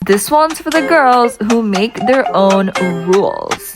This one's for the girls who make their own rules.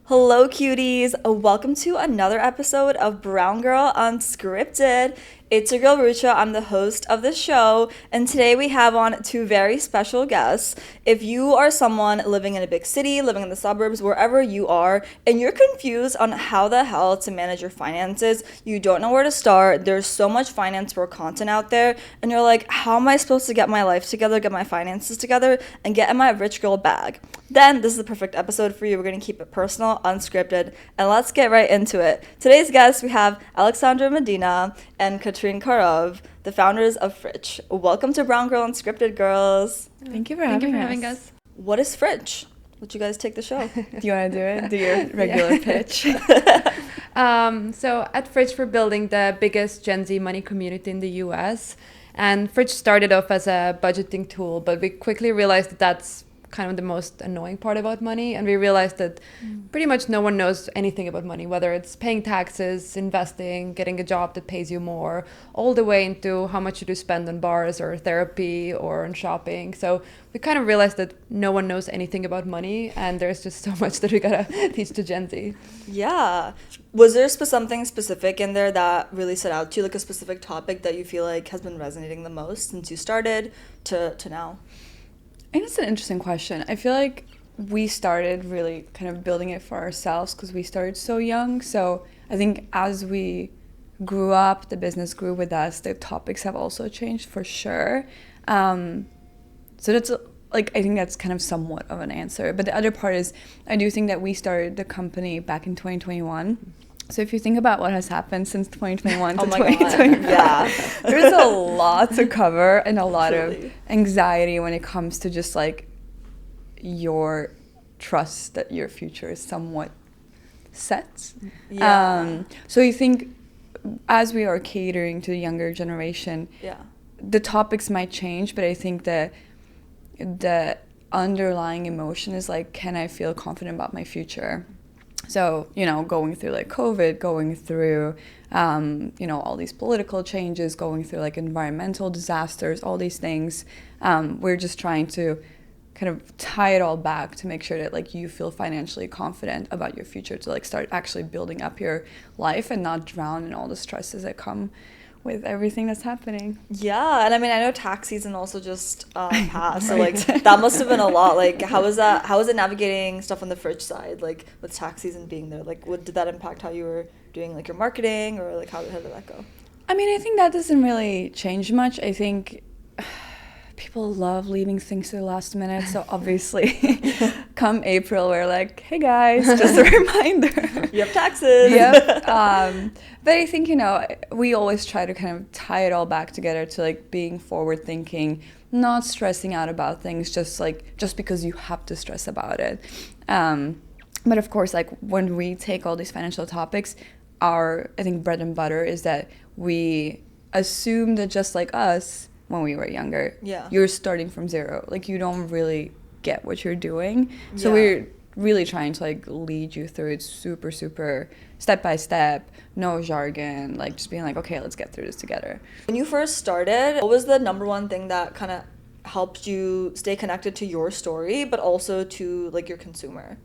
Hello, cuties. Welcome to another episode of Brown Girl Unscripted. It's your girl Rucha. I'm the host of the show, and today we have on two very special guests. If you are someone living in a big city, living in the suburbs, wherever you are, and you're confused on how the hell to manage your finances, you don't know where to start, there's so much finance for content out there, and you're like, how am I supposed to get my life together, get my finances together, and get in my rich girl bag? Then this is the perfect episode for you. We're going to keep it personal, unscripted, and let's get right into it. Today's guests, we have Aleksandra, Medina, and Katrin, Kaurov, the founders of FRICH. Welcome to Brown Girl Unscripted, girls. Thank you for having us. What is FRICH? Let you guys take the show. Do you want to do it? Do your regular pitch. So at FRICH, we're building the biggest Gen Z money community in the US. And FRICH started off as a budgeting tool, but we quickly realized that that's kind of the most annoying part about money. And we realized that pretty much no one knows anything about money, whether it's paying taxes, investing, getting a job that pays you more, all the way into how much you do spend on bars or therapy or on shopping. So we kind of realized that no one knows anything about money, and there's just so much that we gotta teach to Gen Z. Yeah. Was there something specific in there that really stood out to you, like a specific topic that you feel like has been resonating the most since you started to now? I think it's an interesting question. I feel like we started really kind of building it for ourselves because we started so young. So I think as we grew up, the business grew with us. The topics have also changed for sure. So that's I think that's kind of somewhat of an answer. But the other part is I do think that we started the company back in 2021. So if you think about what has happened since 2021 to 2025, yeah. there's a lot to cover and a lot of anxiety when it comes to just like your trust that your future is somewhat set. Yeah. So you think as we are catering to the younger generation, the topics might change, but I think that the underlying emotion is like, can I feel confident about my future? So, going through like COVID, going through, all these political changes, going through like environmental disasters, all these things, we're just trying to kind of tie it all back to make sure that like you feel financially confident about your future, to like start actually building up your life and not drown in all the stresses that come with everything that's happening. Yeah, and I mean, I know tax season also just passed, so like that must have been a lot. Like, how was it navigating stuff on the FRICH side, like with tax season being there? Like, did that impact how you were doing like your marketing, or like how did that go? I mean, I think that doesn't really change much. I think people love leaving things to the last minute, so obviously come April we're like, hey guys, just a reminder, you have taxes. Yep. But I think we always try to kind of tie it all back together to like being forward thinking, not stressing out about things just because you have to stress about it. But of course, like when we take all these financial topics, I think bread and butter is that we assume that just like us when we were younger, you're starting from zero. Like you don't really get what you're doing. So we're really trying to like lead you through it super, super step by step, no jargon, like just being like, okay, let's get through this together. When you first started, what was the number one thing that kind of helped you stay connected to your story, but also to like your consumer?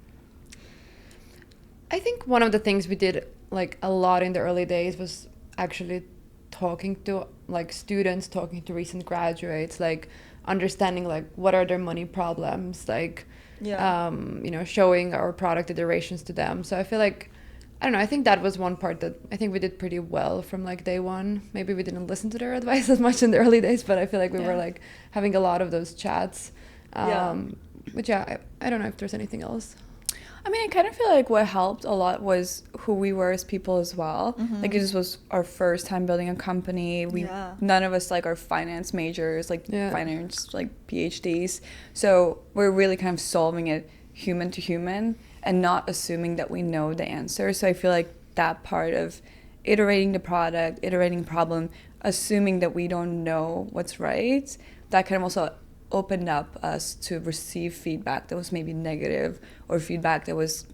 I think one of the things we did like a lot in the early days was actually talking to like students, talking to recent graduates, like understanding like what are their money problems, like showing our product iterations to them. So I feel like, I don't know, I think that was one part that I think we did pretty well from like day one. Maybe we didn't listen to their advice as much in the early days, but I feel like we were like having a lot of those chats. But I don't know if there's anything else. I mean, I kind of feel like what helped a lot was who we were as people as well. Mm-hmm. Like, this was our first time building a company. None of us, like, are finance majors, like, finance, like, PhDs. So we're really kind of solving it human to human and not assuming that we know the answer. So I feel like that part of iterating the product, iterating problem, assuming that we don't know what's right, that kind of also opened up us to receive feedback that was maybe negative or feedback that was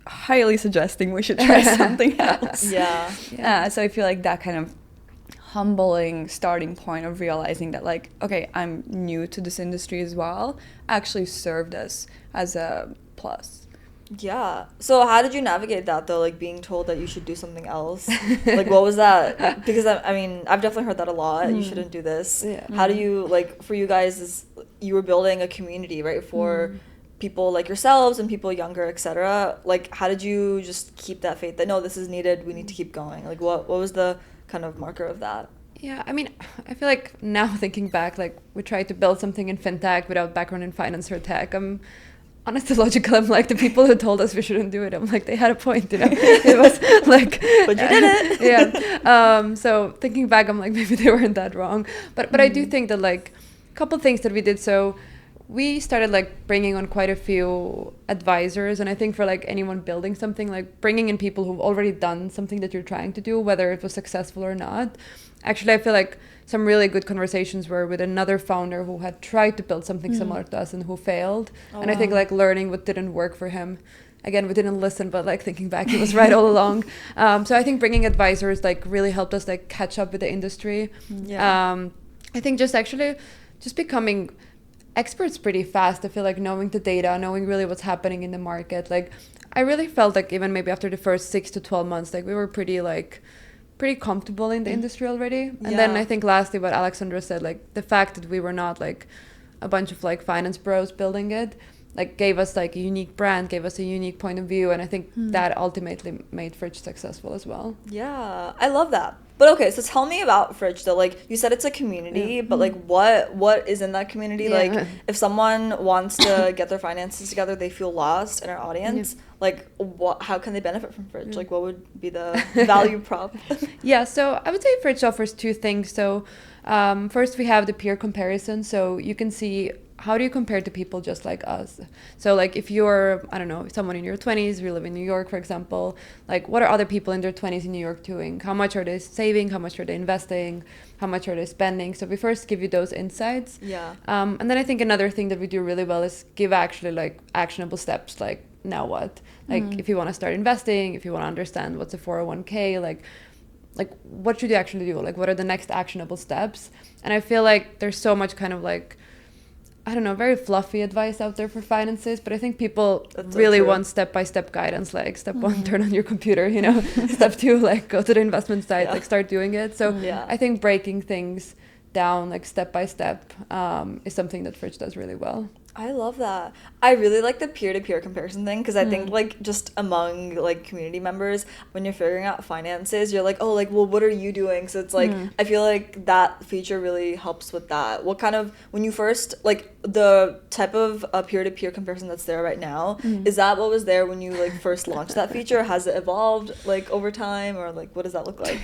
highly suggesting we should try something else. So I So I feel like that kind of humbling starting point of realizing that, like, okay, I'm new to this industry as well, actually served us as a plus. Yeah. So how did you navigate that though? Like being told that you should do something else? Like what was that? Because I mean, I've definitely heard that a lot. You shouldn't do this. Yeah. How do you, like, for you guys, you were building a community, right? For people like yourselves and people younger, etc. Like how did you just keep that faith that no, this is needed, we need to keep going? Like what was the kind of marker of that? Yeah, I mean, I feel like now thinking back, like we tried to build something in fintech without background in finance or tech. I'm honestly logical. I'm like, the people who told us we shouldn't do it, I'm like, they had a point, you know. It was like, but you did it. Yeah. So thinking back, I'm like, maybe they weren't that wrong. But I do think that, like, a couple things that we did. So we started like bringing on quite a few advisors, and I think for like anyone building something, like bringing in people who've already done something that you're trying to do, whether it was successful or not. Actually, I feel like some really good conversations were with another founder who had tried to build something similar to us and who failed. And I think like learning what didn't work for him. Again, we didn't listen, but like thinking back, he was right all along. So I think bringing advisors like really helped us like catch up with the industry. I think just becoming experts pretty fast. I feel like knowing the data, knowing really what's happening in the market. Like I really felt like even maybe after the first 6 to 12 months, like we were pretty comfortable in the industry already. And then I think lastly what Aleksandra said, like the fact that we were not like a bunch of like finance bros building it, like gave us like a unique brand, gave us a unique point of view. And I think that ultimately made FRICH successful as well. Yeah, I love that. But okay, so tell me about FRICH though. Like you said, it's a community, but like what is in that community? Yeah. Like if someone wants to get their finances together, they feel lost in our audience. Like how can they benefit from FRICH? Like what would be the value prop? Yeah, so I would say FRICH offers two things. So first we have the peer comparison. So you can see how do you compare to people just like us? So like if you're, I don't know, someone in your 20s, you live in New York, for example, like what are other people in their 20s in New York doing? How much are they saving? How much are they investing? How much are they spending? So we first give you those insights. Yeah. And then I think another thing that we do really well is give actually like actionable steps, like now what? Like if you want to start investing, if you want to understand what's a 401k, like what should you actually do? Like what are the next actionable steps? And I feel like there's so much kind of like, I don't know, very fluffy advice out there for finances, but I think people really want step-by-step guidance, like step one, turn on your computer, you know, step two, like go to the investment site, like start doing it. So I think breaking things down like step by step is something that FRICH does really well. I love that. I really like the peer-to-peer comparison thing because I think like just among like community members, when you're figuring out finances, you're like, oh, like, well, what are you doing? So it's like, I feel like that feature really helps with that. What kind of, when you first, like the type of peer-to-peer comparison that's there right now, is that what was there when you like first launched that feature? Has it evolved like over time, or like what does that look like?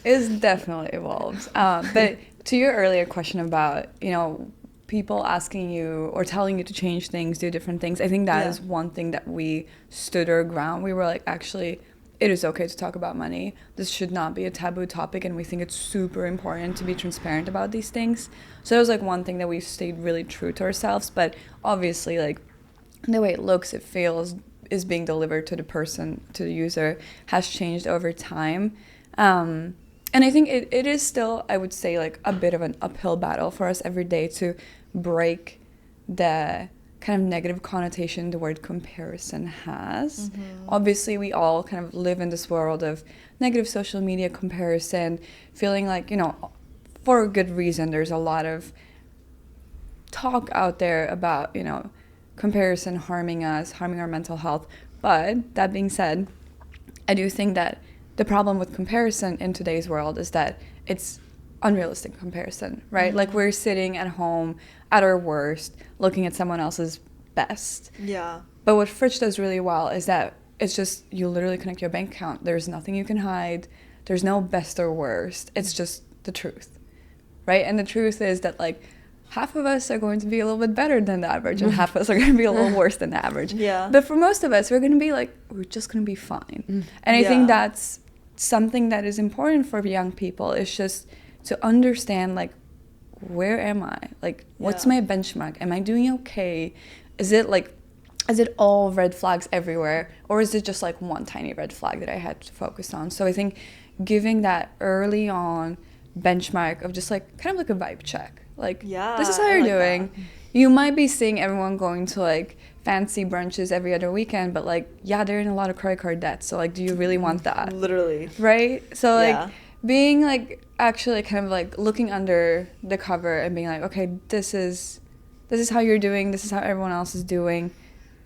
It's definitely evolved. But to your earlier question about, you know, people asking you or telling you to change things, do different things, I think that is one thing that we stood our ground. We were like, actually, it is okay to talk about money. This should not be a taboo topic, and we think it's super important to be transparent about these things. So it was like one thing that we stayed really true to ourselves, but obviously like the way it looks, it feels, is being delivered to the person, to the user, has changed over time. And I think it is still, I would say, like a bit of an uphill battle for us every day to break the kind of negative connotation the word comparison has. Obviously, we all kind of live in this world of negative social media comparison, feeling like, you know, for a good reason, there's a lot of talk out there about, you know, comparison harming us, harming our mental health. But that being said, I do think that the problem with comparison in today's world is that it's unrealistic comparison, right? Like we're sitting at home at our worst, looking at someone else's best. Yeah. But what FRICH does really well is that it's just, you literally connect your bank account. There's nothing you can hide. There's no best or worst. It's just the truth, right? And the truth is that like half of us are going to be a little bit better than the average and half of us are going to be a little worse than the average. Yeah. But for most of us, we're going to be like, we're just going to be fine. And I think that's something that is important for young people, is just to understand like, where am I? Like, what's my benchmark? Am I doing okay? Is it all red flags everywhere? Or is it just like one tiny red flag that I had to focus on? So I think giving that early on benchmark of just like kind of like a vibe check. Like, Yeah, this is how I you're like doing. that. You might be seeing everyone going to like fancy brunches every other weekend, but like, yeah, they're in a lot of credit card debt. So like, do you really want that? Literally. Right? So like, Yeah. being like actually kind of like looking under the cover and being like, okay, this is how you're doing. This is how everyone else is doing.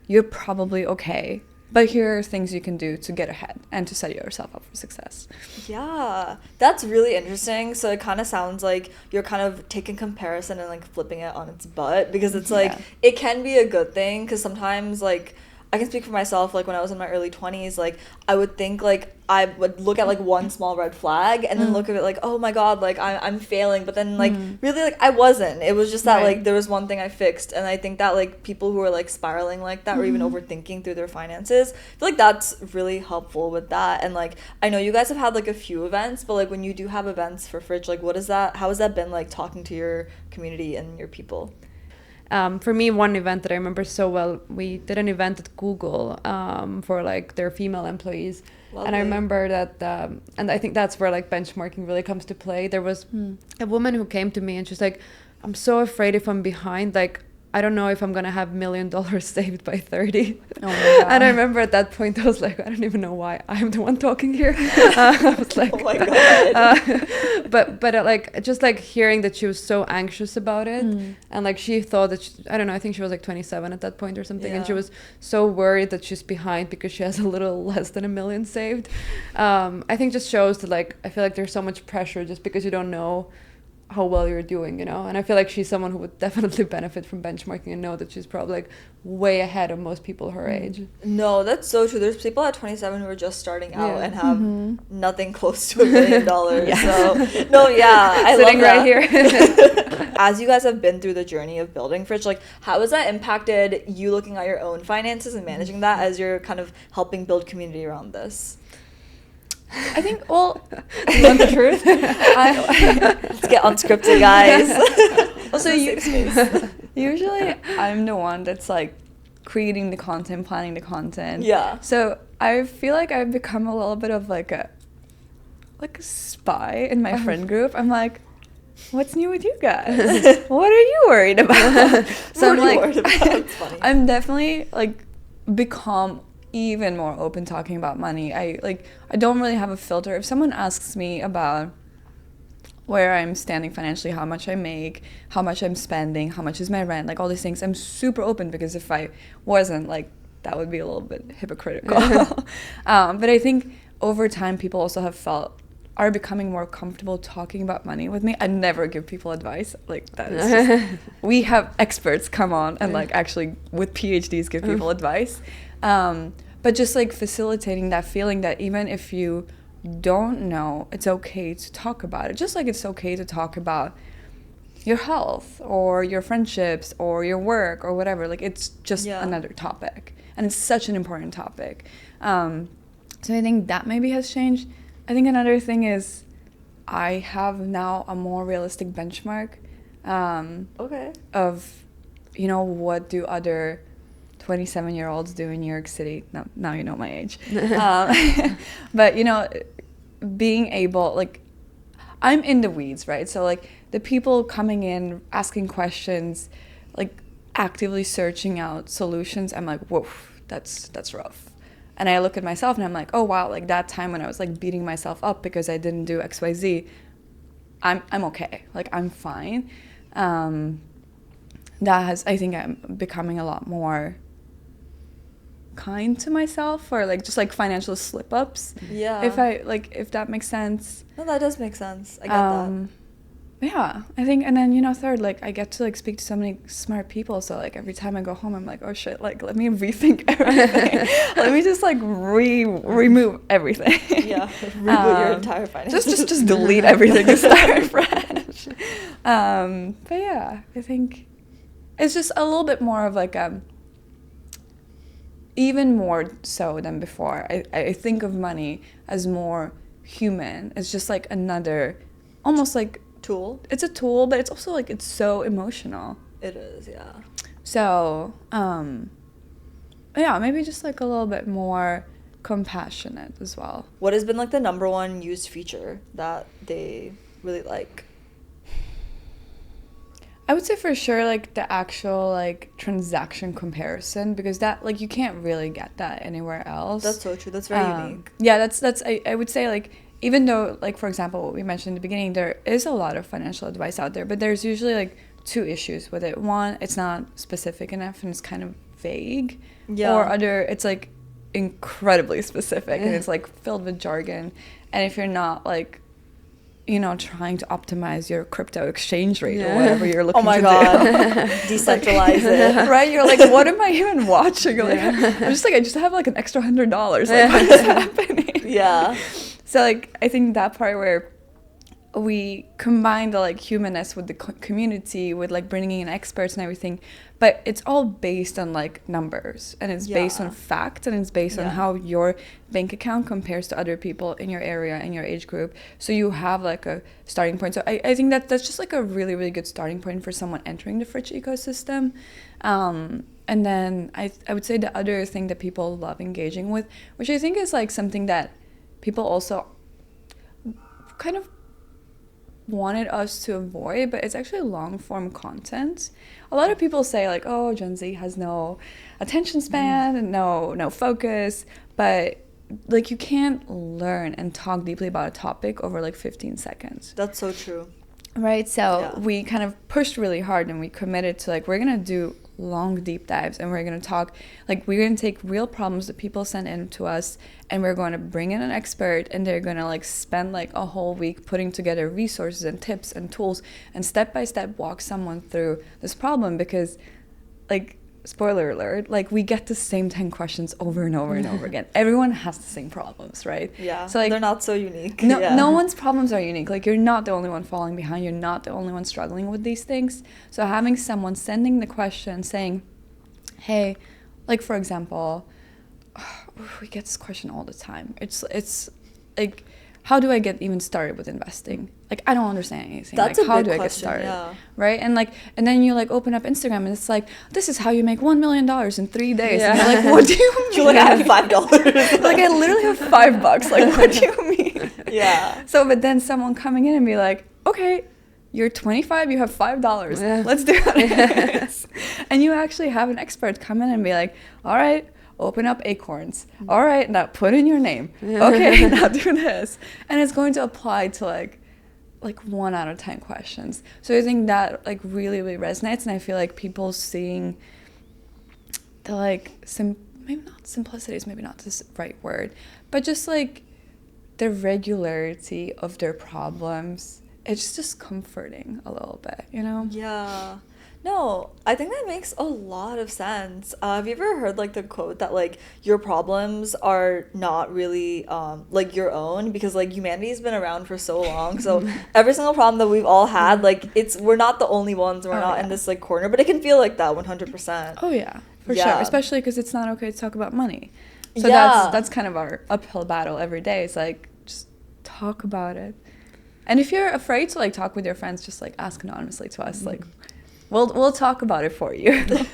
You're probably okay. But here are things you can do to get ahead and to set yourself up for success. Yeah, that's really interesting. So it kind of sounds like you're kind of taking comparison and like flipping it on its butt, because it's like it can be a good thing, because sometimes like I can speak for myself, like when I was in my early 20s, like I would think like I would look at like one small red flag and then look at it like, oh my god, like I'm failing, but then like really like I wasn't. It was just that like there was one thing I fixed. And I think that like people who are like spiraling like that or even overthinking through their finances, I feel like that's really helpful with that. And like I know you guys have had like a few events, but like when you do have events for FRICH, like how has that been like talking to your community and your people? For me, one event that I remember so well, we did an event at Google for like their female employees. Lovely. And I remember that, and I think that's where like benchmarking really comes to play. There was a woman who came to me and she's like, I'm so afraid if I'm behind, like, I don't know if I'm going to have $1 million saved by 30. Oh my God. And I remember at that point, I was like, I don't even know why I'm the one talking here. I was like, oh my God. But like, just like hearing that she was so anxious about it. And like, she thought that, I don't know, I think she was like 27 at that point or something. And she was so worried that she's behind because she has a little less than $1 million saved. I think just shows that like, I feel like there's so much pressure just because you don't know how well you're doing, you know. And I feel like she's someone who would definitely benefit from benchmarking and know that she's probably like way ahead of most people her age. No, that's so true. There's people at 27 who are just starting out and have nothing close to $1 million. So no, I sitting love right here. As you guys have been through the journey of building FRICH, like how has that impacted you looking at your own finances and managing that as you're kind of helping build community around this? I think, well, you want the truth? Let's get unscripted, guys. Also, usually I'm the one that's like creating the content, planning the content. Yeah. So I feel like I've become a little bit of like a spy in my friend group. I'm like, what's new with you guys? What are you worried about? So I'm like, it's funny. I'm definitely like become even more open talking about money. I don't really have a filter. If someone asks me about where I'm standing financially, how much I make, how much I'm spending, how much is my rent, like all these things, I'm super open, because if I wasn't, like, that would be a little bit hypocritical. But I think over time people also are becoming more comfortable talking about money with me. I never give people advice. Like, that is just, we have experts come on and like actually with PhDs give people advice. But just like facilitating that feeling that even if you don't know, it's okay to talk about it. Just like it's okay to talk about your health or your friendships or your work or whatever. Like, it's just another topic, and it's such an important topic. So I think that maybe has changed. I think another thing is I have now a more realistic benchmark of, you know, what do other 27-year-olds do in New York City. Now you know my age. But, you know, being able, like, I'm in the weeds, right? So, like, the people coming in, asking questions, like, actively searching out solutions, I'm like, whoa, that's rough. And I look at myself and I'm like, oh, wow, like, that time when I was, like, beating myself up because I didn't do XYZ, I'm okay. Like, I'm fine. I think I'm becoming a lot more kind to myself, or like just like financial slip-ups. Yeah. If that makes sense. No, that does make sense. I get that. Yeah, I think, and then, you know, third, like, I get to like speak to so many smart people, so like every time I go home I'm like, oh shit, like, let me rethink everything. Let me just like remove everything. Yeah, reboot your entire finances. Just delete everything and start fresh. But yeah, I think it's just a little bit more of like even more so than before, I think of money as more human. It's just like another, almost like tool. It's a tool, but it's also like, it's so emotional. It is, yeah. So, yeah, maybe just like a little bit more compassionate as well. What has been like the number one used feature that they really like? I would say for sure, like, the actual, like, transaction comparison, because that, like, you can't really get that anywhere else. That's so true. That's very unique. Yeah, that's I would say, like, even though, like, for example, what we mentioned in the beginning, there is a lot of financial advice out there, but there's usually, like, two issues with it. One, it's not specific enough and it's kind of vague. Yeah. Or other, it's, like, incredibly specific and it's, like, filled with jargon. And if you're not, like, you know, trying to optimize your crypto exchange rate or whatever you're looking to do. Decentralize it. Right? You're like, what am I even watching? Like, I just have, like, an extra $100. Like, what is happening? Yeah. So, like, I think that part where we combine the, like, humanness with the community, with, like, bringing in experts and everything, but it's all based on, like, numbers, and it's based on facts, and it's based on how your bank account compares to other people in your area, in your age group, so you have, like, a starting point. So I think that's just, like, a really, really good starting point for someone entering the FRICH ecosystem. And then I would say the other thing that people love engaging with, which I think is, like, something that people also kind of wanted us to avoid, but it's actually long form content. A lot of people say, like, oh, Gen Z has no attention span and no focus, but, like, you can't learn and talk deeply about a topic over, like, 15 seconds. That's so true. Right? So we kind of pushed really hard and we committed to, like, we're gonna do long deep dives, and we're going to talk, like, we're going to take real problems that people send in to us, and we're going to bring in an expert, and they're going to, like, spend, like, a whole week putting together resources and tips and tools and step by step walk someone through this problem, because, like, spoiler alert, like, we get the same 10 questions over and over and over again. Everyone has the same problems, right? Yeah. So, like, they're not so unique. No one's problems are unique. Like, you're not the only one falling behind. You're not the only one struggling with these things. So having someone sending the question saying, hey, like, for example, we get this question all the time. It's like, how do I get even started with investing? Like, I don't understand anything. That's like, a how big do I get question, started? yeah. Right? And, like, and then you, like, open up Instagram and it's like, this is how you make $1 million in 3 days. Yeah. And you're like, what do you mean? You like, I have $5. Like, I literally have $5. Like, what do you mean? Yeah. So, but then someone coming in and be like, okay, you're 25, you have $5. Yeah. Let's do it. And you actually have an expert come in and be like, all right, open up Acorns. All right, now put in your name. Okay, now do this. And it's going to apply to, like 1 out of 10 questions. So I think that, like, really, really resonates. And I feel like people seeing the, like, maybe not simplicity is maybe not the right word, but just, like, the regularity of their problems, it's just comforting a little bit, you know? Yeah. No, I think that makes a lot of sense. Have you ever heard, like, the quote that, like, your problems are not really, like, your own, because, like, humanity's been around for so long, so every single problem that we've all had, like, we're not the only ones, we're not in this, like, corner, but it can feel like that 100%. Oh, yeah, for sure, especially because it's not okay to talk about money. So that's kind of our uphill battle every day. It's, like, just talk about it. And if you're afraid to, like, talk with your friends, just, like, ask anonymously to us, like, We'll talk about it for you.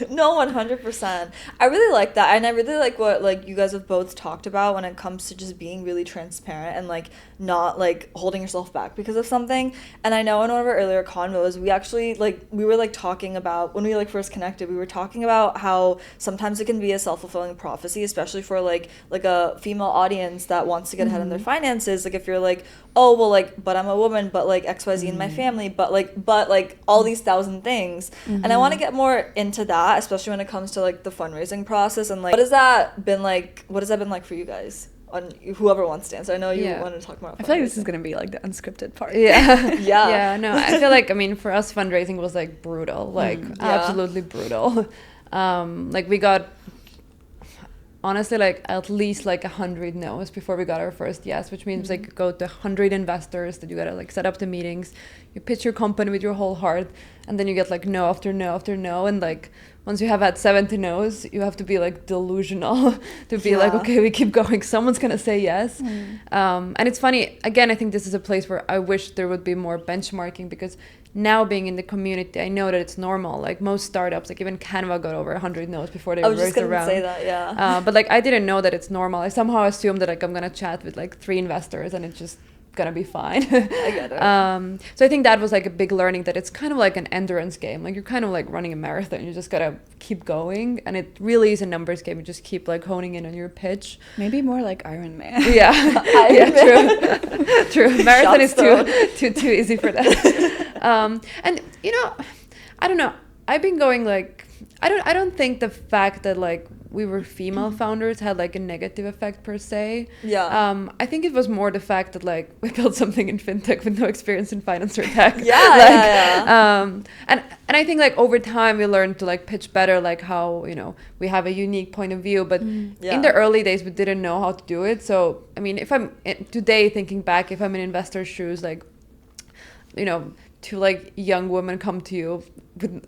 No, 100%. I really like that, and I really like what, like, you guys have both talked about when it comes to just being really transparent and, like, not, like, holding yourself back because of something. And I know in one of our earlier convos, we actually, like, we were, like, talking about, when we, like, first connected, we were talking about how sometimes it can be a self-fulfilling prophecy, especially for, like a female audience that wants to get ahead in their finances. Like, if you're like, oh, well, like, but I'm a woman, but, like, XYZ in my family, but all these 1,000 things. And I want to get more into that, especially when it comes to, like, the fundraising process, and, like, what has that been like for you guys, on whoever wants to answer? I know you wanted to talk more about I feel like this is gonna be, like, the unscripted part. Yeah, no, I feel like, I mean, for us, fundraising was, like, brutal, like, absolutely brutal. Like, we got, honestly, like, at least, like, 100 no's before we got our first yes, which means, like, you go to 100 investors that you gotta, like, set up the meetings, you pitch your company with your whole heart, and then you get, like, no after no after no, and, like, once you have had 70 no's, you have to be, like, delusional to be like, okay, we keep going, someone's gonna say yes. And it's funny, again, I think this is a place where I wish there would be more benchmarking, because now being in the community, I know that it's normal. Like, most startups, like, even Canva got over 100 no's before they raised a round. I was just gonna say that, yeah. But, like, I didn't know that it's normal. I somehow assumed that, like, I'm gonna chat with, like, 3 investors and it just gonna be fine. I get it. So I think that was like a big learning, that it's kind of like an endurance game. Like you're kind of like running a marathon. You just gotta keep going, and it really is a numbers game. You just keep like honing in on your pitch. Maybe more like Iron Man. Yeah, true. Marathon is too easy for that. And you know, I don't know. I've been going like I don't think the fact that like we were female founders had like a negative effect per se. Yeah. I think it was more the fact that like we built something in fintech with no experience in finance or tech. And I think like over time we learned to like pitch better, like how, you know, we have a unique point of view, but in the early days we didn't know how to do it. So I mean, if I'm today thinking back, if I'm in investor's shoes, like, you know, two like young women come to you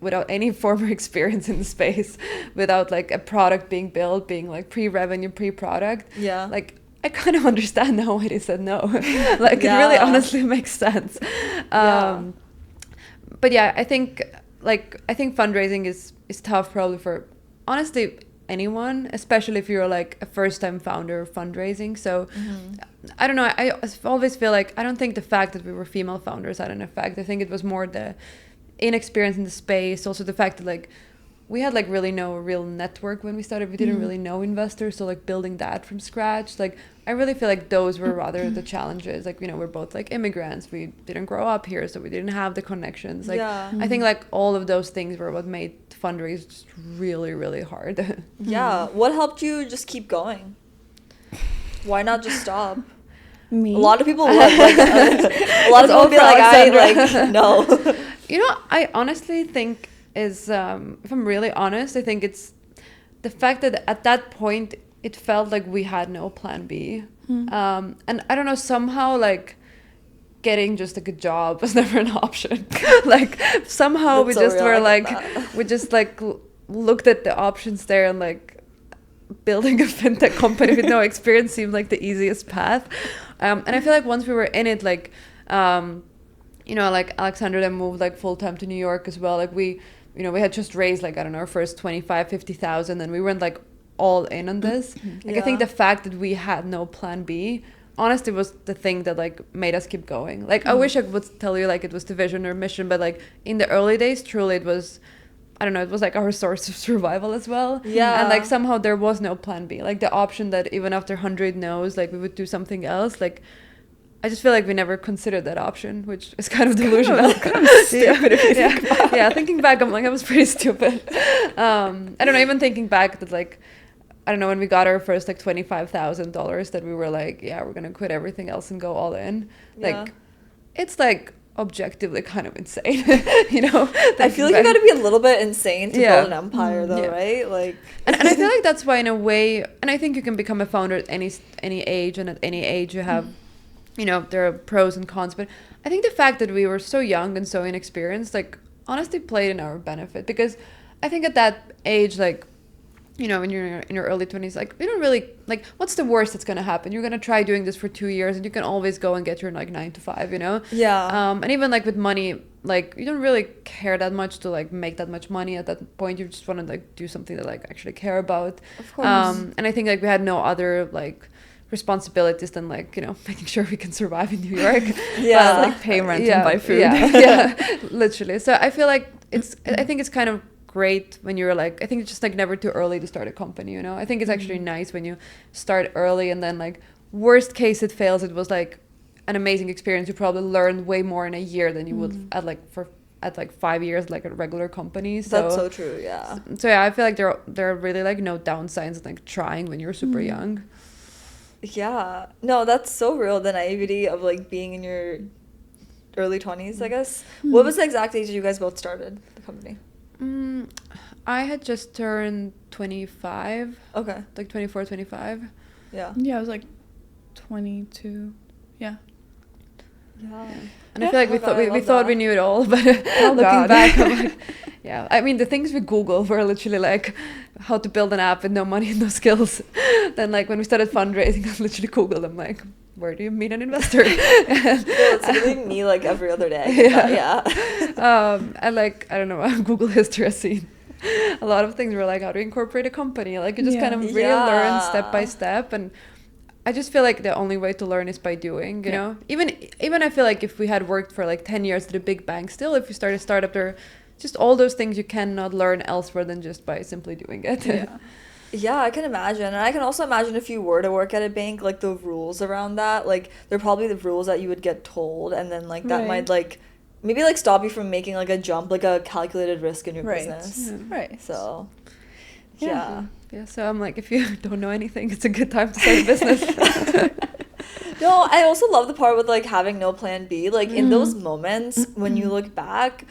without any former experience in the space, without like a product being built, being like pre-revenue, pre-product. Yeah. Like I kind of understand now why they said no. Like it really honestly makes sense. But yeah, I think fundraising is tough probably for honestly anyone, especially if you're like a first-time founder of fundraising. So I don't know, I always feel like I don't think the fact that we were female founders had an effect. I think it was more the inexperience in the space, also the fact that like we had like really no real network when we started. We didn't really know investors, so like building that from scratch, like I really feel like those were rather the challenges. Like, you know, we're both like immigrants, we didn't grow up here, so we didn't have the connections. Like I think like all of those things were what made fundraise just really, really hard. What helped you just keep going? Why not just stop? Me? A lot of people would, like, a lot of people be like, I no. You know, I honestly think is, if I'm really honest, I think it's the fact that at that point it felt like we had no plan B. And I don't know, somehow like getting just like a job was never an option. Like somehow we just were like, we just like looked at the options there, and like building a fintech company with no experience seemed like the easiest path. And I feel like once we were in it, like, you know, like Aleksandra then moved like full time to New York as well. Like we, you know, we had just raised like, I don't know, our first 50,000, and we went like all in on this. Like I think the fact that we had no plan B honestly was the thing that like made us keep going. Like I wish I would tell you like it was the vision or mission, but like in the early days, truly it was, I don't know, it was like our source of survival as well. And like somehow there was no plan B. Like the option that even after 100 no's, like we would do something else. Like I just feel like we never considered that option, which is kind of delusional. Stupid. Thinking back, I'm like, I was pretty stupid. I don't know, even thinking back that like, I don't know, when we got our first like $25,000 that we were like, yeah, we're gonna quit everything else and go all in. Like it's like objectively kind of insane. You know, I feel like you gotta be a little bit insane to build an empire though, right? Like and I feel like that's why in a way, and I think you can become a founder at any age, and at any age you have, you know, there are pros and cons, but I think the fact that we were so young and so inexperienced, like honestly played in our benefit, because I think at that age, like, you know, when you're in your early 20s, like, you don't really, like, what's the worst that's going to happen? You're going to try doing this for 2 years and you can always go and get your, like, 9 to 5, you know? And even, like, with money, like, you don't really care that much to, like, make that much money at that point. You just want to, like, do something that, like, actually care about. Of course. And I think, like, we had no other, like, responsibilities than, like, you know, making sure we can survive in New York. Like, pay rent and buy food. Literally. So I feel like I think it's kind of great when you're like, I think it's just like never too early to start a company, you know? I think it's actually nice when you start early, and then like worst case it fails, it was like an amazing experience. You probably learned way more in a year than you would at 5 years like a regular company. So that's so true. So I feel like there are really like no downsides like trying when you're super young. No, that's so real, the naivety of like being in your early 20s, I guess. What was the exact age you guys both started the company? I had just turned 25. Okay. Like 24, 25. Yeah, I was like 22. Yeah. And I feel like we thought we knew it all, but looking back, I'm like, I mean, the things we Googled were literally like how to build an app with no money and no skills. Then like when we started fundraising, I literally Googled, I'm like, where do you meet an investor? It's literally me like every other day. And like, I don't know, Google history has seen a lot of things were like how to incorporate a company. Like you just kind of really learn step by step. And I just feel like the only way to learn is by doing, you know? Even I feel like if we had worked for like 10 years at a big bank, still if you start a startup, there are just all those things you cannot learn elsewhere than just by simply doing it. Yeah, I can imagine. And I can also imagine if you were to work at a bank, like the rules around that, like they're probably the rules that you would get told, and then like that might like maybe like stop you from making like a jump, like a calculated risk in your business. Right. So Yeah, so I'm like, if you don't know anything, it's a good time to start a business. No, I also love the part with like having no plan B. Like in those moments when you look back,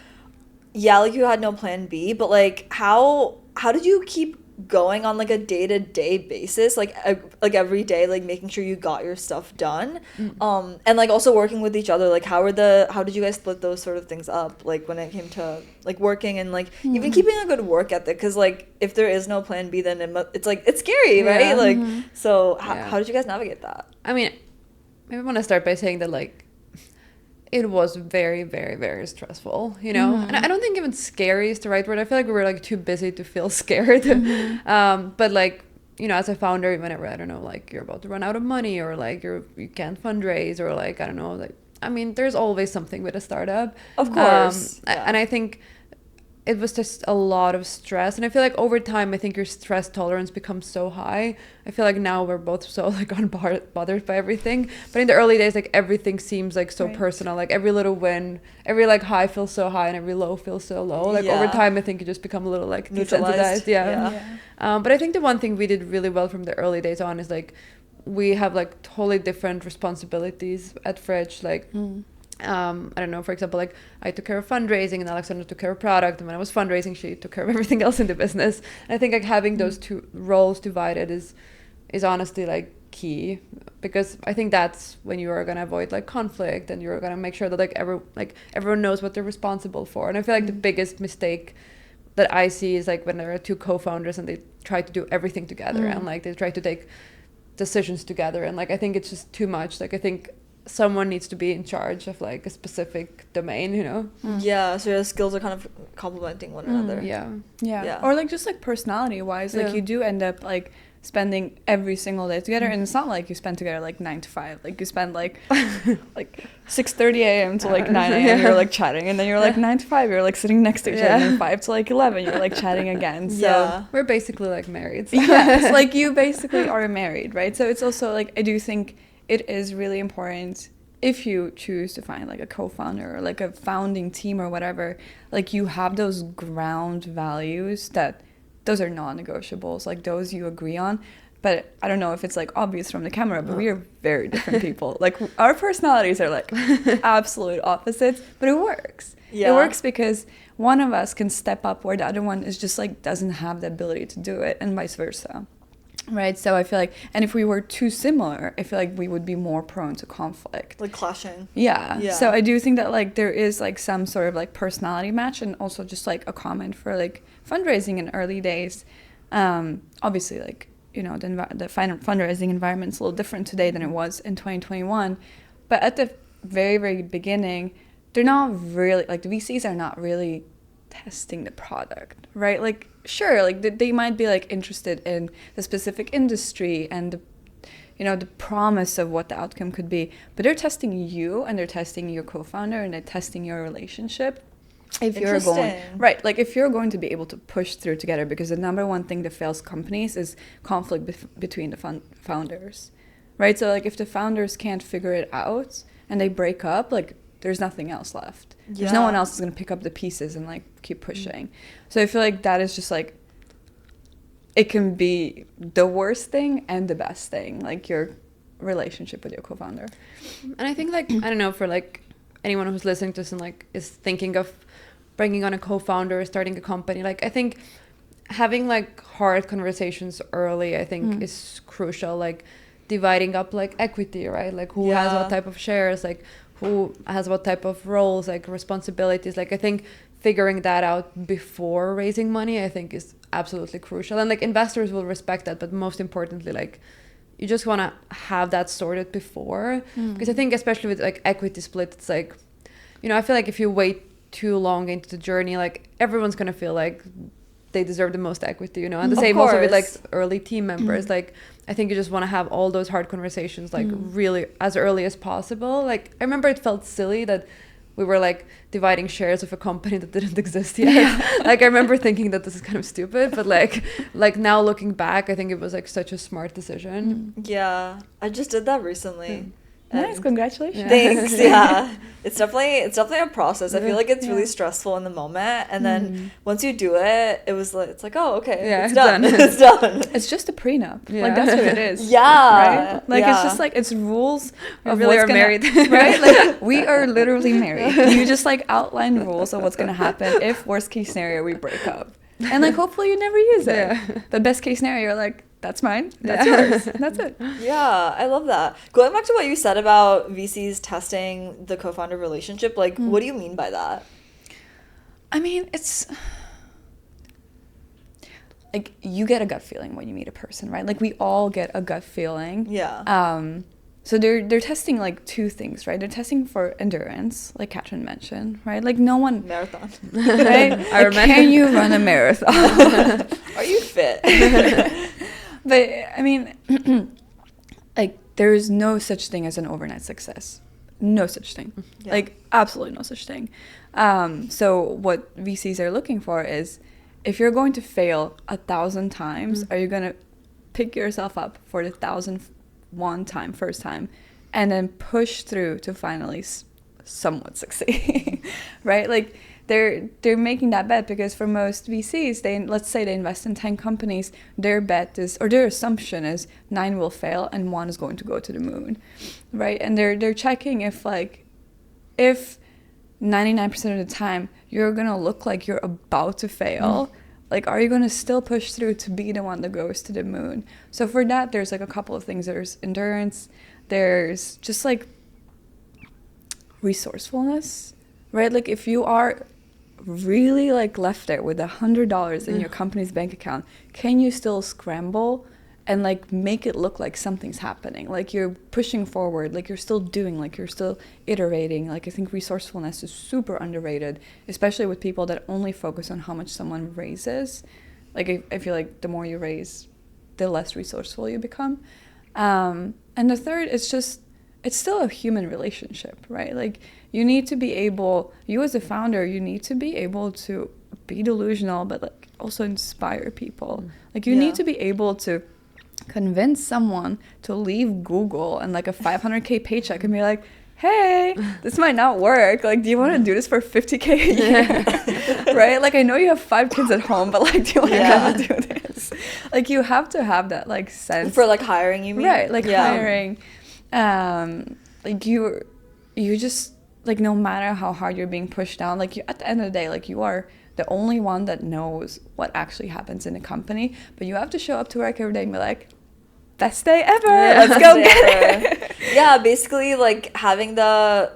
yeah, like you had no plan B, but like how did you keep going on like a day-to-day basis, like every day, like making sure you got your stuff done, and like also working with each other, like how did you guys split those sort of things up, like when it came to like working and like even keeping a good work ethic, because like if there is no plan B, then it's like it's scary, right? Like so how did you guys navigate that? I mean, maybe I want to start by saying that like it was very, very, very stressful, you know? And I don't think even scary is the right word. I feel like we were like too busy to feel scared. But like, you know, as a founder, whenever, I don't know, like you're about to run out of money, or like you can't fundraise, or like, I don't know, like, I mean, there's always something with a startup. Of course. And I think it was just a lot of stress, and I feel like over time I think your stress tolerance becomes so high. I feel like now we're both so like unbothered by everything, but in the early days, like everything seems like so personal. Like every little win, every like high feels so high, and every low feels so low. Like over time I think you just become a little like desensitized. But I think the one thing we did really well from the early days on is like we have like totally different responsibilities at FRICH. Like I don't know, for example, like I took care of fundraising and Aleksandra took care of product, and when I was fundraising she took care of everything else in the business. And I think like having those two roles divided is honestly like key, because I think that's when you are going to avoid like conflict, and you're going to make sure that like everyone knows what they're responsible for. And I feel like the biggest mistake that I see is like when there are two co-founders and they try to do everything together, and like they try to take decisions together, and like I think it's just too much. Like I think someone needs to be in charge of like a specific domain, you know? Yeah, so your skills are kind of complementing one another. Yeah. Or like just like personality wise, like you do end up like spending every single day together, and it's not like you spend together like 9 to 5, like you spend like like 6:30 a.m. to like 9 a.m. you're like chatting, and then you're like 9 to 5 you're like sitting next to each other, and 5 to like 11 you're like chatting again. So we're basically like married. So. It's like you basically are married, right? So it's also like I do think it is really important, if you choose to find like a co-founder or like a founding team or whatever, like you have those ground values that those are non-negotiables, like those you agree on. But I don't know if it's like obvious from the camera, but we are very different people. Like our personalities are like absolute opposites, but it works. It works because one of us can step up where the other one is just like doesn't have the ability to do it, and vice versa. Right, so I feel like, and if we were too similar, I feel like we would be more prone to conflict, like clashing. Yeah. So I do think that like there is like some sort of like personality match, and also just like a comment for like fundraising in early days. Obviously, like, you know, the fundraising environment's a little different today than it was in 2021, but at the very, very beginning, they're not really like the VCs are not really testing the product, right? Like, sure, like they might be like interested in the specific industry and the, you know, the promise of what the outcome could be, but they're testing you, and they're testing your co-founder, and they're testing your relationship. If you're going right, like if you're going to be able to push through together, because the number one thing that fails companies is conflict between the founders, right? So like if the founders can't figure it out and they break up, like there's nothing else left. There's no one else who's going to pick up the pieces and like keep pushing. So I feel like that is just like, it can be the worst thing and the best thing, like your relationship with your co-founder. And I think like, I don't know, for like anyone who's listening to this and like is thinking of bringing on a co-founder or starting a company, like I think having like hard conversations early, I think is crucial. Like dividing up like equity, right? Like who has what type of shares, like who has what type of roles, like responsibilities. Like I think figuring that out before raising money, I think is absolutely crucial. And like investors will respect that, but most importantly, like you just want to have that sorted before. Because I think especially with like equity split, it's like, you know, I feel like if you wait too long into the journey, like everyone's going to feel like they deserve the most equity, you know. And the same also with like early team members. Like I think you just want to have all those hard conversations like really as early as possible. Like I remember it felt silly that we were like dividing shares of a company that didn't exist yet. Like I remember thinking that this is kind of stupid, but like now looking back, I think it was like such a smart decision. Yeah, I just did that recently. Nice, congratulations. Thanks. Yeah, it's definitely a process. I feel like it's really stressful in the moment, and then once you do it, it's like, oh, okay, it's done. It's done. It's just a prenup. Like that's what it is. Yeah, right? Like it's just like it's rules of really what's married, right? Like we are literally married. You just like outline rules of what's gonna happen if worst case scenario we break up, and like hopefully you never use it. The best case scenario, you're like, that's mine, that's yours, that's it. Yeah, I love that. Going back to what you said about VCs testing the co-founder relationship, like what do you mean by that? I mean, it's like you get a gut feeling when you meet a person, right? Like we all get a gut feeling. Yeah. So they're testing like two things, right? They're testing for endurance, like Katrin mentioned, right? Like no one Marathon. Right? Like, can you run a marathon? Are you fit? But I mean, like there is no such thing as an overnight success. No such thing. Yeah. Like absolutely no such thing. So what VCs are looking for is if you're going to fail 1,000 times, are you going to pick yourself up for the 1,001 time, first time, and then push through to finally somewhat succeed, right? Like they're making that bet because for most VCs, let's say they invest in 10 companies, their bet is, or their assumption is 9 will fail and 1 is going to go to the moon, right? And they're checking if 99% of the time you're gonna look like you're about to fail, like are you gonna still push through to be the one that goes to the moon? So for that, there's like a couple of things. There's endurance, there's just like resourcefulness, right? Like if you are really like left there with $100 in your company's bank account, can you still scramble and like make it look like something's happening, like you're pushing forward, like you're still doing, like you're still iterating? Like I think resourcefulness is super underrated, especially with people that only focus on how much someone raises. Like I feel like the more you raise, the less resourceful you become. And the third is just, it's still a human relationship, right? Like you need to be able, you as a founder, you need to be able to be delusional, but like also inspire people. Like you need to be able to convince someone to leave Google and like a 500K paycheck and be like, hey, this might not work. Like, do you want to do this for 50K a year? Right? Like, I know you have 5 kids at home, but like, do you want to come do this? Like, you have to have that like sense. For like hiring, you mean? Right, like hiring. Like you just, like, no matter how hard you're being pushed down, like, you, at the end of the day, like, you are the only one that knows what actually happens in a company, but you have to show up to work every day and be like, best day ever, let's go get it. Yeah, basically, like, having the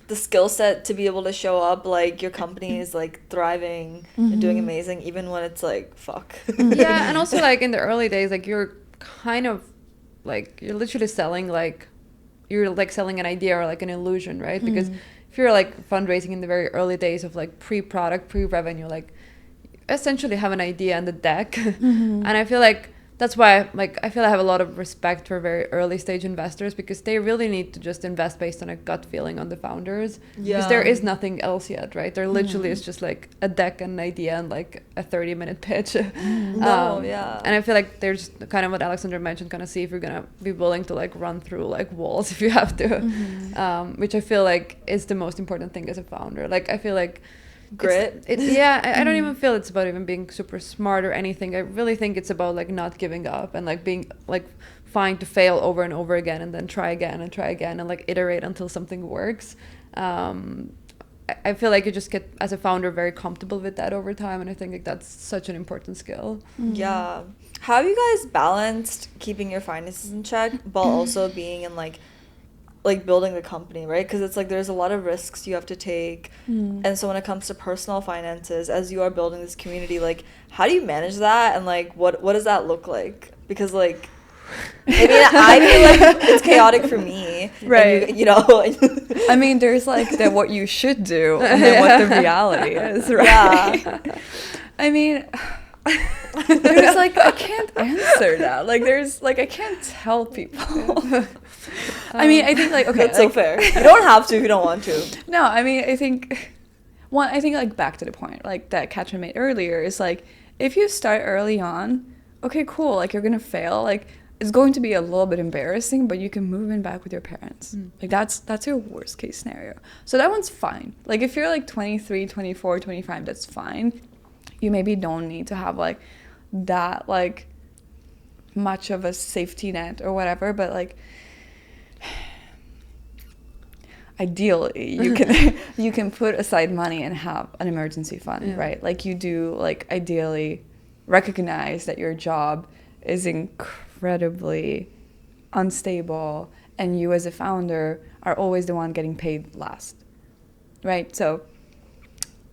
skill set to be able to show up, like, your company is, like, thriving and doing amazing, even when it's, like, fuck. Yeah, and also, like, in the early days, like, you're kind of, like, you're literally selling, like, you're, like, selling an idea or, like, an illusion, right? Because if you're, like, fundraising in the very early days of, like, pre-product, pre-revenue, like, essentially have an idea on the deck. And I feel like that's why, like, I feel I have a lot of respect for very early stage investors, because they really need to just invest based on a gut feeling on the founders. Because there is nothing else yet, right? There literally is just like a deck and an idea and like a 30-minute pitch. And I feel like there's kind of what Aleksandra mentioned, kind of see if you're gonna be willing to like run through like walls if you have to, which I feel like is the most important thing as a founder. Like, I feel like grit. I don't even feel it's about even being super smart or anything. I really think it's about like not giving up and like being like fine to fail over and over again and then try again and like iterate until something works. I feel like you just get, as a founder, very comfortable with that over time, and I think like that's such an important skill. Yeah. How have you guys balanced keeping your finances in check while also being in like building the company, right? Because it's like there's a lot of risks you have to take, and so when it comes to personal finances, as you are building this community, like, how do you manage that, and like what does that look like? Because like, I mean, I feel like it's chaotic for me, right? You know, I mean, there's like what you should do and then what the reality is, right? I mean, There's like, I can't answer that. Like, there's like, I can't tell people. I mean, I think like, okay, that's so fair. You don't have to if you don't want to. No, I mean, I think like back to the point like that Katrin made earlier is like, if you start early on, okay, cool, like you're gonna fail, like it's going to be a little bit embarrassing, but you can move in back with your parents. Like that's your worst case scenario. So that one's fine. Like if you're like 23, 24, 25, that's fine. You maybe don't need to have like that like much of a safety net or whatever, but like ideally you can put aside money and have an emergency fund, right? Like you do, like ideally recognize that your job is incredibly unstable and you as a founder are always the one getting paid last, right? So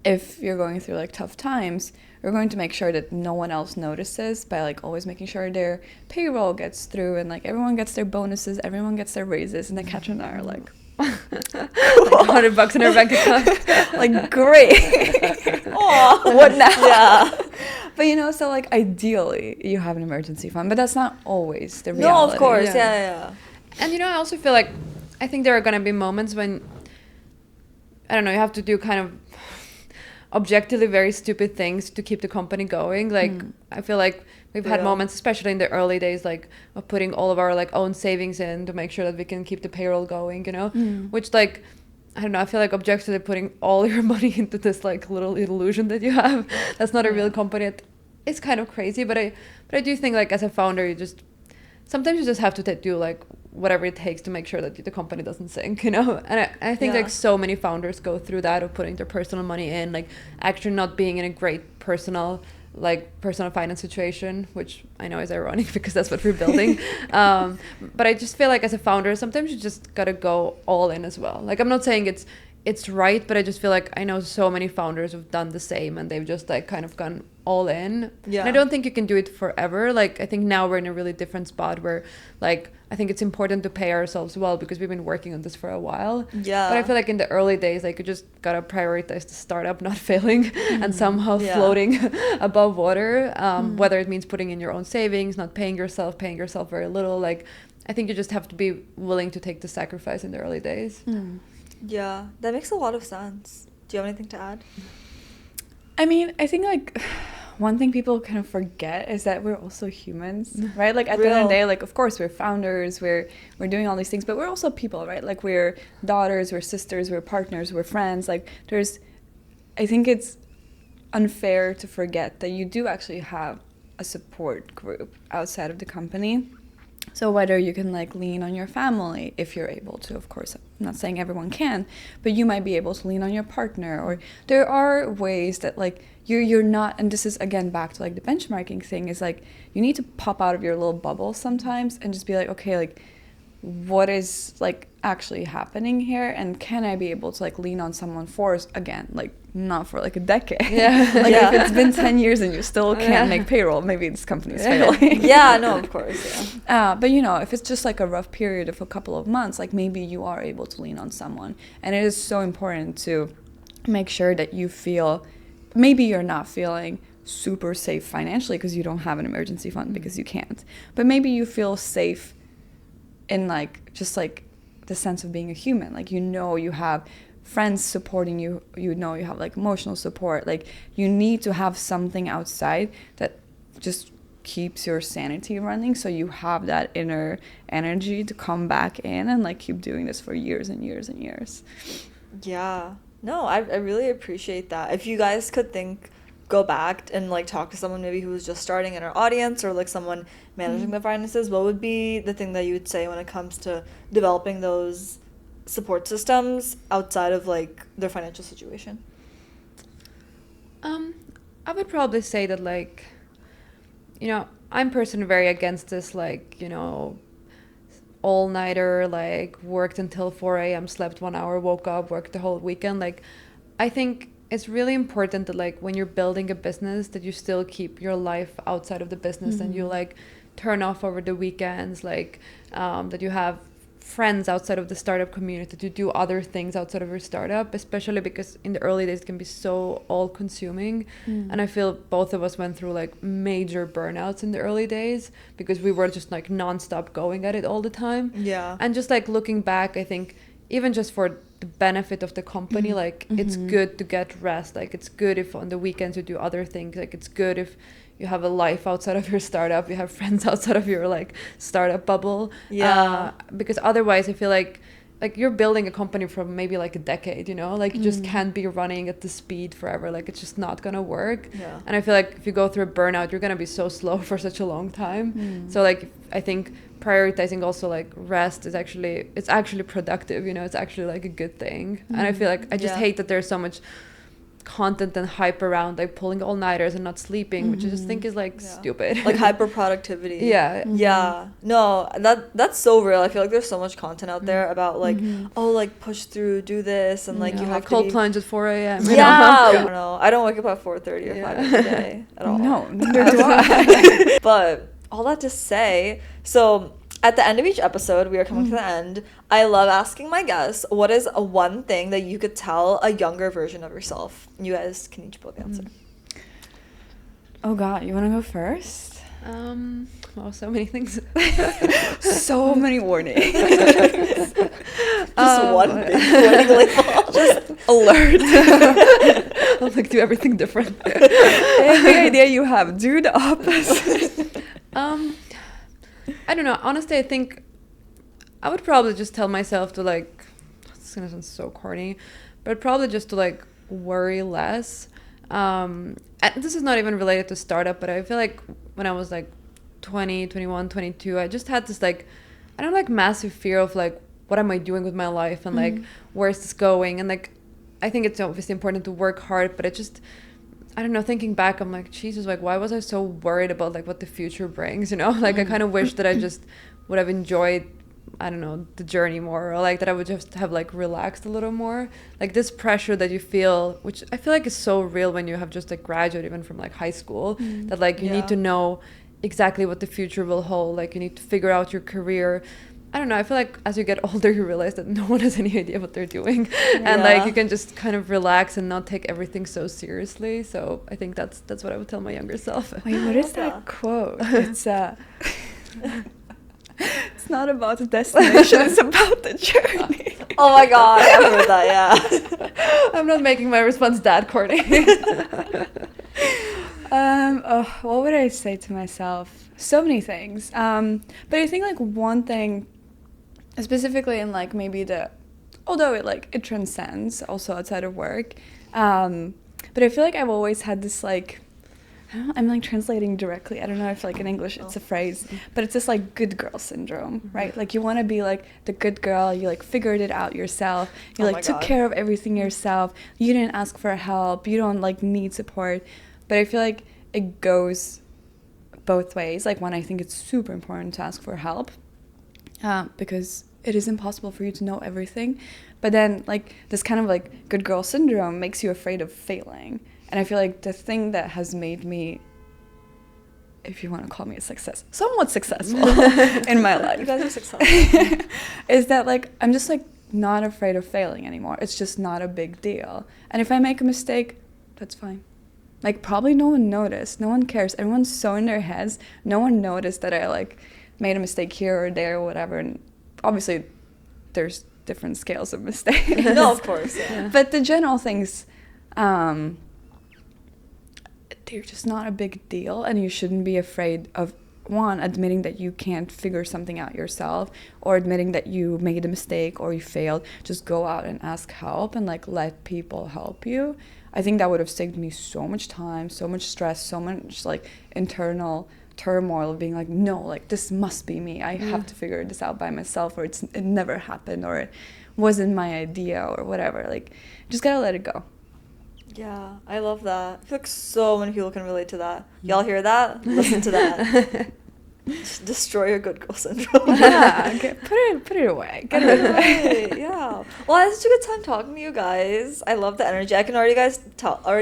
if you're going through like tough times, you're going to make sure that no one else notices by like always making sure their payroll gets through and like everyone gets their bonuses, everyone gets their raises, and then Katrin and I are like $100 in her bank account. like great. Aww. What now? Yeah. But you know, so like ideally you have an emergency fund, but that's not always the reality. No, of course. Yeah. And you know, I also feel like I think there are gonna be moments when I don't know, you have to do kind of objectively very stupid things to keep the company going. Like I feel like we've had moments, especially in the early days, like of putting all of our like own savings in to make sure that we can keep the payroll going, you know, which like I don't know, I feel like objectively putting all your money into this like little illusion that you have that's not a real company, it's kind of crazy. But I do think like as a founder, sometimes you just have to do like whatever it takes to make sure that the company doesn't sink, you know. And I think like so many founders go through that of putting their personal money in, like actually not being in a great personal finance situation, which I know is ironic because that's what we're building. But I just feel like as a founder, sometimes you just gotta go all in as well. Like I'm not saying it's right, but I just feel like I know so many founders who've done the same and they've just like kind of gone all in. Yeah. And I don't think you can do it forever. Like I think now we're in a really different spot where like I think it's important to pay ourselves well because we've been working on this for a while. Yeah. But I feel like in the early days, like you just gotta prioritize the startup not failing and somehow floating above water. Whether it means putting in your own savings, not paying yourself very little. Like I think you just have to be willing to take the sacrifice in the early days. Yeah, that makes a lot of sense. Do you have anything to add? I mean, I think like one thing people kind of forget is that we're also humans, right? Like at the end of the day, like of course we're founders, we're doing all these things, but we're also people, right? Like we're daughters, we're sisters, we're partners, we're friends. Like I think it's unfair to forget that you do actually have a support group outside of the company. So whether you can like lean on your family if you're able to, of course, I'm not saying everyone can, but you might be able to lean on your partner, or there are ways that like you're not, and this is again back to like the benchmarking thing, is like you need to pop out of your little bubble sometimes and just be like, okay, like what is like actually happening here, and can I be able to like lean on someone for, again, like not for like a decade. If it's been 10 years and you still can't make payroll, maybe this company's failing. No, of course. But you know, if it's just like a rough period of a couple of months, like maybe you are able to lean on someone. And it is so important to make sure that you feel, maybe you're not feeling super safe financially because you don't have an emergency fund, because you can't, but maybe you feel safe in like just like the sense of being a human. Like, you know, you have friends supporting you, you know, you have like emotional support. Like you need to have something outside that just keeps your sanity running, so you have that inner energy to come back in and like keep doing this for years and years and years. I really appreciate that. If you guys could go back and like talk to someone maybe who was just starting in our audience, or like someone managing the finances, what would be the thing that you would say when it comes to developing those support systems outside of like their financial situation? I would probably say that, like, you know, I'm personally very against this, like, you know, all-nighter, like worked until 4 a.m, slept 1 hour, woke up, worked the whole weekend. Like, I think it's really important that, like, when you're building a business, that you still keep your life outside of the business, and you like turn off over the weekends, like that you have friends outside of the startup community, to do other things outside of your startup, especially because in the early days it can be so all consuming. And I feel both of us went through like major burnouts in the early days because we were just like nonstop going at it all the time. Yeah. And just like looking back, I think even just for the benefit of the company, like it's good to get rest. Like it's good if on the weekends you do other things. Like it's good if you have a life outside of your startup, you have friends outside of your like startup bubble. Yeah. Because otherwise I feel like you're building a company for maybe like a decade, you know, like you just can't be running at the speed forever. Like it's just not gonna work. Yeah. And I feel like if you go through a burnout, you're gonna be so slow for such a long time. So like I think prioritizing also like rest is actually, it's actually productive, you know, it's actually like a good thing. And I feel like I just hate that there's so much content and hype around like pulling all-nighters and not sleeping, which I just think is like stupid. Like hyper productivity. Yeah. No, that's so real. I feel like there's so much content out there about like oh, like push through, do this, and like you have like to cold be... plunge at 4 a.m. I don't know. I don't wake up at 4:30 or 5 every day at all. No, neither do I. But all that to say, so at the end of each episode, we are coming to the end. I love asking my guests, what is a one thing that you could tell a younger version of yourself? You guys can each both answer. Oh God, you want to go first? Well, so many things. So many warnings. Just one big warning label. Just Alert. I'll like do everything different. Every idea you have, do the opposite. I don't know. Honestly, I think I would probably just tell myself to like, it's gonna sound so corny, but probably just to like worry less. And this is not even related to startup, but I feel like when I was like 20, 21, 22, I just had this like, I don't know, like massive fear of like, what am I doing with my life and like, where's this going? And like, I think it's obviously important to work hard, but it just, I don't know, thinking back, I'm like, Jesus, like, why was I so worried about like what the future brings, you know? Like, I kind of wish that I just would have enjoyed, I don't know, the journey more, or like that I would just have like relaxed a little more. Like this pressure that you feel, which I feel like is so real when you have just like graduated even from like high school, that like you need to know exactly what the future will hold. Like you need to figure out your career. I don't know, I feel like as you get older you realize that no one has any idea what they're doing, and like you can just kind of relax and not take everything so seriously. So I think that's what I would tell my younger self. Wait, what is that quote? It's it's not about the destination, it's about the journey. oh my God, I heard that. Yeah. I'm not making my response that corny. What would I say to myself? So many things. But I think like one thing specifically in like maybe although it transcends also outside of work, but I feel like I've always had this like, I don't know, I'm like translating directly, I don't know if like in English it's a phrase, but it's this like good girl syndrome, right? Like you want to be like the good girl, you like figured it out yourself, you like took care of everything yourself, you didn't ask for help, you don't like need support. But I feel like it goes both ways. Like one, I think it's super important to ask for help, because it is impossible for you to know everything. But then like this kind of like good girl syndrome makes you afraid of failing. And I feel like the thing that has made me, if you want to call me a somewhat successful in my life, You guys are successful. is that like I'm just like not afraid of failing anymore. It's just not a big deal. And if I make a mistake, that's fine. Like probably no one noticed, no one cares, everyone's so in their heads, no one noticed that I like made a mistake here or there or whatever. And obviously there's different scales of mistakes. No, of course, yeah. But the general things, they're just not a big deal, and you shouldn't be afraid of one, admitting that you can't figure something out yourself, or admitting that you made a mistake or you failed. Just go out and ask help and like let people help you. I think that would have saved me so much time, so much stress, so much like internal turmoil of being like, no, like this must be me. I have to figure this out by myself, or it never happened, or it wasn't my idea, or whatever. Like, just gotta let it go. Yeah, I love that. I feel like so many people can relate to that. Y'all hear that? Listen to that. Just destroy your good girl syndrome. Yeah, okay, put it away. Get rid of it. Right, yeah. Well, I had such a good time talking to you guys. I love the energy. I can already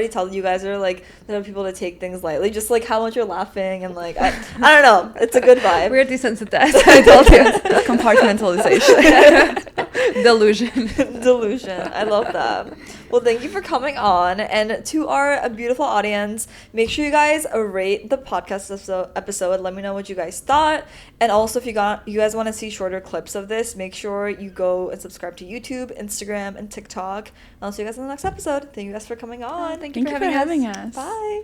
tell you guys are like there are people that take things lightly. Just like how much you're laughing and like I don't know. It's a good vibe. We're desensitized. I told you. Compartmentalization. Delusion. Delusion. I love that. Well, thank you for coming on. And to our beautiful audience, make sure you guys rate the podcast episode. Let me know what you guys thought. And also, if you guys want to see shorter clips of this, make sure you go and subscribe to YouTube, Instagram, and TikTok. And I'll see you guys in the next episode. Thank you guys for coming on. Thank you for having us. Bye.